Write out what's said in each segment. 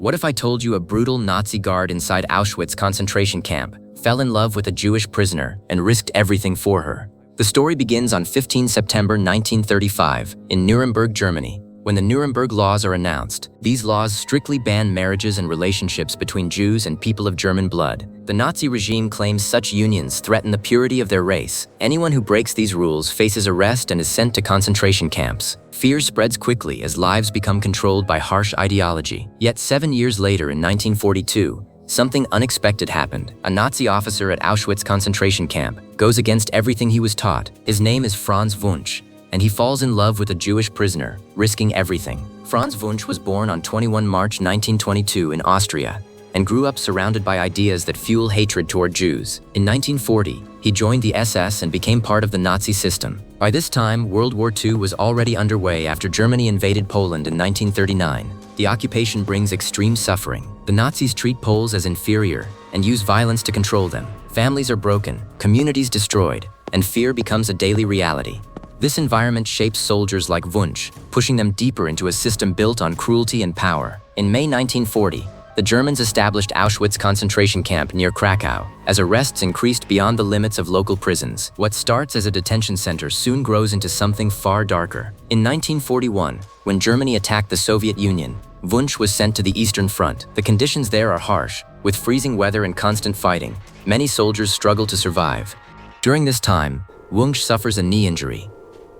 What if I told you a brutal Nazi guard inside Auschwitz concentration camp fell in love with a Jewish prisoner and risked everything for her? The story begins on 15 September 1935 in Nuremberg, Germany. When the Nuremberg laws are announced, these laws strictly ban marriages and relationships between Jews and people of German blood. The Nazi regime claims such unions threaten the purity of their race. Anyone who breaks these rules faces arrest and is sent to concentration camps. Fear spreads quickly as lives become controlled by harsh ideology. Yet 7 years later in 1942, something unexpected happened. A Nazi officer at Auschwitz concentration camp goes against everything he was taught. His name is Franz Wunsch, and he falls in love with a Jewish prisoner, risking everything. Franz Wunsch was born on 21 March 1922 in Austria and grew up surrounded by ideas that fuel hatred toward Jews. In 1940, he joined the SS and became part of the Nazi system. By this time, World War II was already underway after Germany invaded Poland in 1939. The occupation brings extreme suffering. The Nazis treat Poles as inferior and use violence to control them. Families are broken, communities destroyed, and fear becomes a daily reality. This environment shapes soldiers like Wunsch, pushing them deeper into a system built on cruelty and power. In May 1940, the Germans established Auschwitz concentration camp near Krakow, as arrests increased beyond the limits of local prisons. What starts as a detention center soon grows into something far darker. In 1941, when Germany attacked the Soviet Union, Wunsch was sent to the Eastern Front. The conditions there are harsh, with freezing weather and constant fighting. Many soldiers struggle to survive. During this time, Wunsch suffers a knee injury.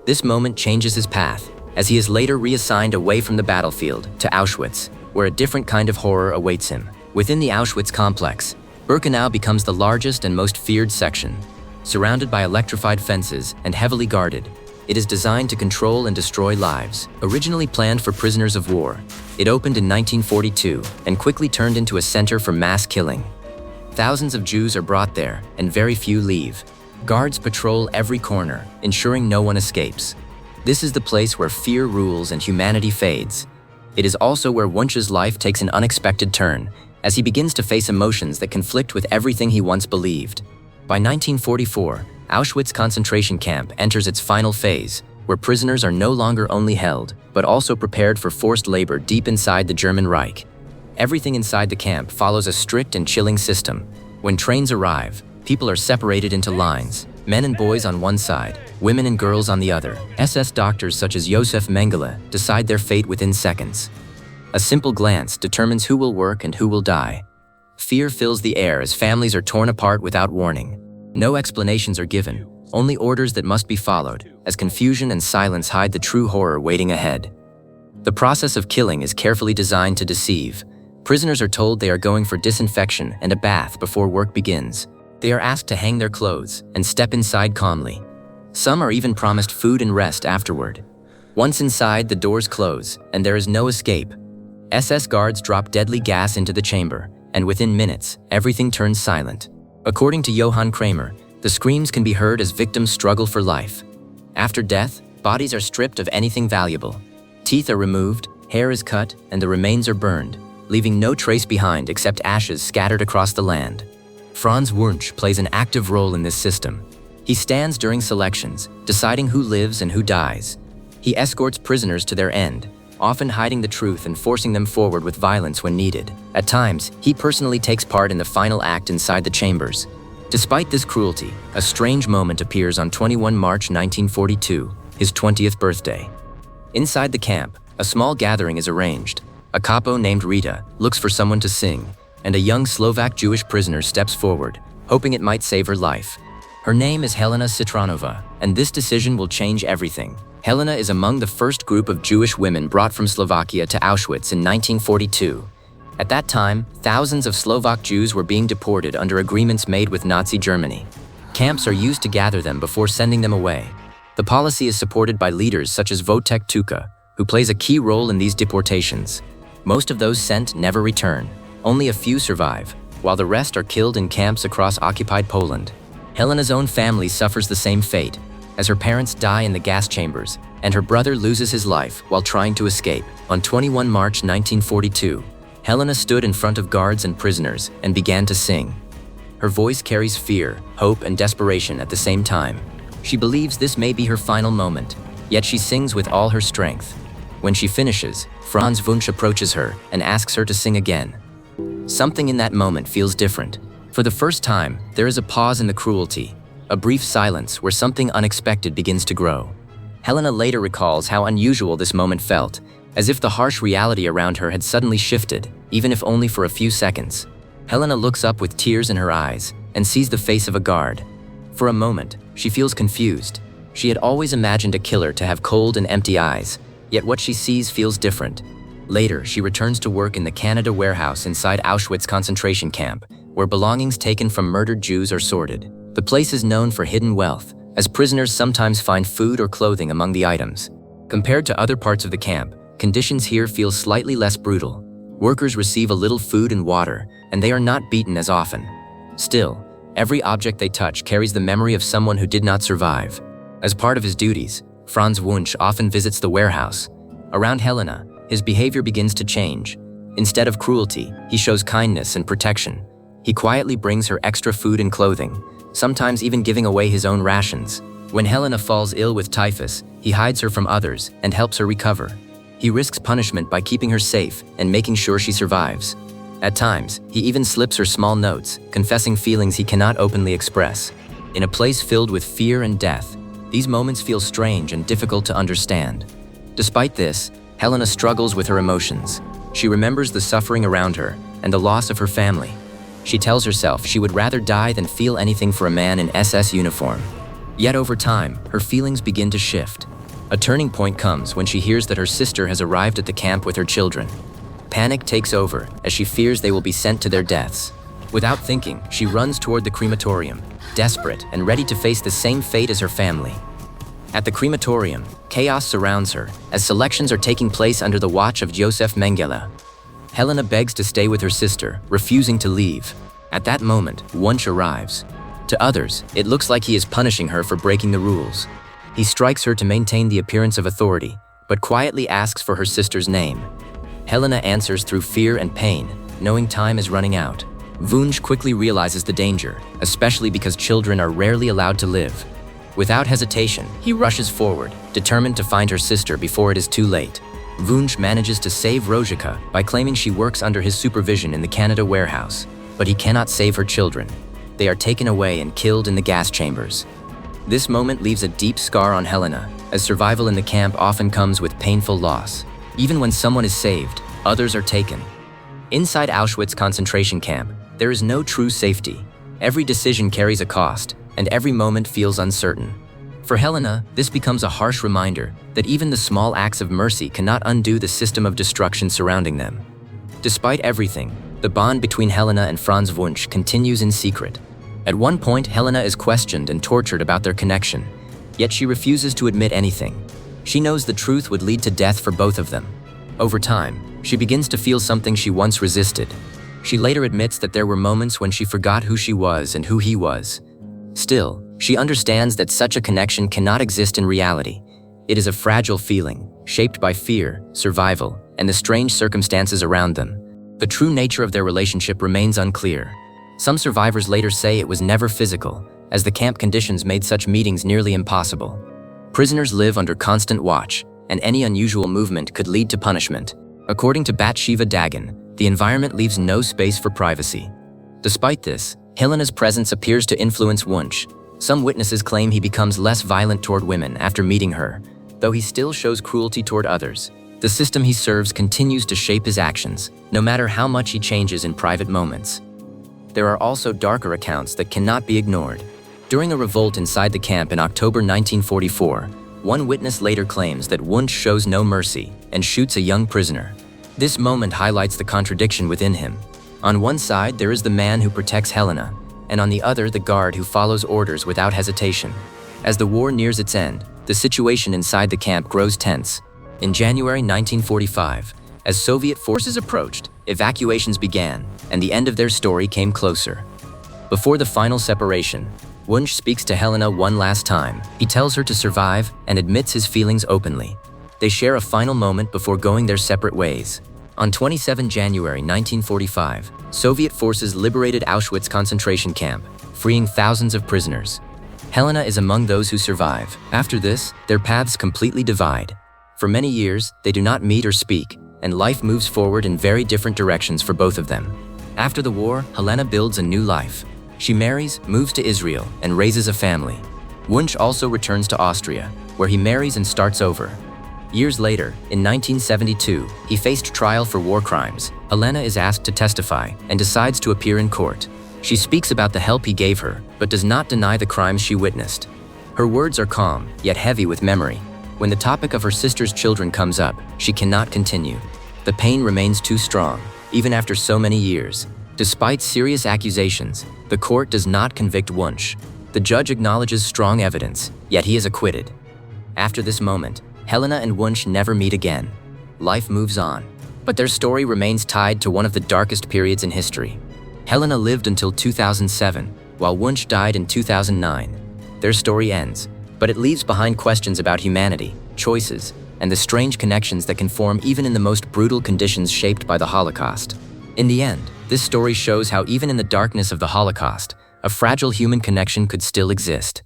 This moment changes his path, as he is later reassigned away from the battlefield to Auschwitz, where a different kind of horror awaits him. Within the Auschwitz complex, Birkenau becomes the largest and most feared section. Surrounded by electrified fences and heavily guarded, it is designed to control and destroy lives. Originally planned for prisoners of war, it opened in 1942 and quickly turned into a center for mass killing. Thousands of Jews are brought there, and very few leave. Guards patrol every corner, ensuring no one escapes. This is the place where fear rules and humanity fades. It is also where Wunsch's life takes an unexpected turn, as he begins to face emotions that conflict with everything he once believed. By 1944, Auschwitz concentration camp enters its final phase, where prisoners are no longer only held, but also prepared for forced labor deep inside the German Reich. Everything inside the camp follows a strict and chilling system. When trains arrive, people are separated into lines, men and boys on one side, women and girls on the other. SS doctors such as Josef Mengele decide their fate within seconds. A simple glance determines who will work and who will die. Fear fills the air as families are torn apart without warning. No explanations are given, only orders that must be followed, as confusion and silence hide the true horror waiting ahead. The process of killing is carefully designed to deceive. Prisoners are told they are going for disinfection and a bath before work begins. They are asked to hang their clothes and step inside calmly. Some are even promised food and rest afterward. Once inside, the doors close, and there is no escape. SS guards drop deadly gas into the chamber, and within minutes, everything turns silent. According to Johann Kramer, the screams can be heard as victims struggle for life. After death, bodies are stripped of anything valuable. Teeth are removed, hair is cut, and the remains are burned, leaving no trace behind except ashes scattered across the land. Franz Wunsch plays an active role in this system. He stands during selections, deciding who lives and who dies. He escorts prisoners to their end, often hiding the truth and forcing them forward with violence when needed. At times, he personally takes part in the final act inside the chambers. Despite this cruelty, a strange moment appears on 21 March 1942, his 20th birthday. Inside the camp, a small gathering is arranged. A capo named Rita looks for someone to sing, and a young Slovak Jewish prisoner steps forward, hoping it might save her life. Her name is Helena Citranova, and this decision will change everything. Helena is among the first group of Jewish women brought from Slovakia to Auschwitz in 1942. At that time, thousands of Slovak Jews were being deported under agreements made with Nazi Germany. Camps are used to gather them before sending them away. The policy is supported by leaders such as Wojtek Tuka, who plays a key role in these deportations. Most of those sent never return. Only a few survive, while the rest are killed in camps across occupied Poland. Helena's own family suffers the same fate, as her parents die in the gas chambers, and her brother loses his life while trying to escape. On 21 March 1942, Helena stood in front of guards and prisoners and began to sing. Her voice carries fear, hope, and desperation at the same time. She believes this may be her final moment, yet she sings with all her strength. When she finishes, Franz Wunsch approaches her and asks her to sing again. Something in that moment feels different. For the first time, there is a pause in the cruelty, a brief silence where something unexpected begins to grow. Helena later recalls how unusual this moment felt, as if the harsh reality around her had suddenly shifted, even if only for a few seconds. Helena looks up with tears in her eyes and sees the face of a guard. For a moment, she feels confused. She had always imagined a killer to have cold and empty eyes, yet what she sees feels different. Later, she returns to work in the Canada warehouse inside Auschwitz concentration camp, where belongings taken from murdered Jews are sorted. The place is known for hidden wealth, as prisoners sometimes find food or clothing among the items. Compared to other parts of the camp, conditions here feel slightly less brutal. Workers receive a little food and water, and they are not beaten as often. Still, every object they touch carries the memory of someone who did not survive. As part of his duties, Franz Wunsch often visits the warehouse. Around Helena, his behavior begins to change. Instead of cruelty, he shows kindness and protection. He quietly brings her extra food and clothing, sometimes even giving away his own rations. When Helena falls ill with typhus, he hides her from others and helps her recover. He risks punishment by keeping her safe and making sure she survives. At times, he even slips her small notes, confessing feelings he cannot openly express. In a place filled with fear and death, these moments feel strange and difficult to understand. Despite this, Helena struggles with her emotions. She remembers the suffering around her and the loss of her family. She tells herself she would rather die than feel anything for a man in SS uniform. Yet over time, her feelings begin to shift. A turning point comes when she hears that her sister has arrived at the camp with her children. Panic takes over as she fears they will be sent to their deaths. Without thinking, she runs toward the crematorium, desperate and ready to face the same fate as her family. At the crematorium, chaos surrounds her as selections are taking place under the watch of Josef Mengele. Helena begs to stay with her sister, refusing to leave. At that moment, Wunsch arrives. To others, it looks like he is punishing her for breaking the rules. He strikes her to maintain the appearance of authority, but quietly asks for her sister's name. Helena answers through fear and pain, knowing time is running out. Wunsch quickly realizes the danger, especially because children are rarely allowed to live. Without hesitation, he rushes forward, determined to find her sister before it is too late. Wunsch manages to save Rozhika by claiming she works under his supervision in the Canada warehouse, but he cannot save her children. They are taken away and killed in the gas chambers. This moment leaves a deep scar on Helena, as survival in the camp often comes with painful loss. Even when someone is saved, others are taken. Inside Auschwitz concentration camp, there is no true safety. Every decision carries a cost, and every moment feels uncertain. For Helena, this becomes a harsh reminder that even the small acts of mercy cannot undo the system of destruction surrounding them. Despite everything, the bond between Helena and Franz Wunsch continues in secret. At one point, Helena is questioned and tortured about their connection, yet she refuses to admit anything. She knows the truth would lead to death for both of them. Over time, she begins to feel something she once resisted. She later admits that there were moments when she forgot who she was and who he was. Still, she understands that such a connection cannot exist in reality. It is a fragile feeling, shaped by fear, survival, and the strange circumstances around them. The true nature of their relationship remains unclear. Some survivors later say it was never physical, as the camp conditions made such meetings nearly impossible. Prisoners live under constant watch, and any unusual movement could lead to punishment. According to Bathsheba Dagan, the environment leaves no space for privacy. Despite this, Helena's presence appears to influence Wunsch. Some witnesses claim he becomes less violent toward women after meeting her, though he still shows cruelty toward others. The system he serves continues to shape his actions, no matter how much he changes in private moments. There are also darker accounts that cannot be ignored. During a revolt inside the camp in October 1944, one witness later claims that Wunsch shows no mercy and shoots a young prisoner. This moment highlights the contradiction within him. On one side, there is the man who protects Helena, and on the other, the guard who follows orders without hesitation. As the war nears its end, the situation inside the camp grows tense. In January 1945, as Soviet forces approached, evacuations began, and the end of their story came closer. Before the final separation, Wunsch speaks to Helena one last time. He tells her to survive and admits his feelings openly. They share a final moment before going their separate ways. On 27 January 1945, Soviet forces liberated Auschwitz concentration camp, freeing thousands of prisoners. Helena is among those who survive. After this, their paths completely divide. For many years, they do not meet or speak, and life moves forward in very different directions for both of them. After the war, Helena builds a new life. She marries, moves to Israel, and raises a family. Wunsch also returns to Austria, where he marries and starts over. Years later, in 1972, he faced trial for war crimes. Helena is asked to testify and decides to appear in court. She speaks about the help he gave her, but does not deny the crimes she witnessed. Her words are calm, yet heavy with memory. When the topic of her sister's children comes up, she cannot continue. The pain remains too strong, even after so many years. Despite serious accusations, the court does not convict Wunsch. The judge acknowledges strong evidence, yet he is acquitted. After this moment, Helena and Wunsch never meet again. Life moves on, but their story remains tied to one of the darkest periods in history. Helena lived until 2007, while Wunsch died in 2009. Their story ends, but it leaves behind questions about humanity, choices, and the strange connections that can form even in the most brutal conditions shaped by the Holocaust. In the end, this story shows how even in the darkness of the Holocaust, a fragile human connection could still exist.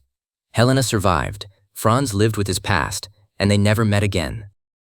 Helena survived, Franz lived with his past, and they never met again.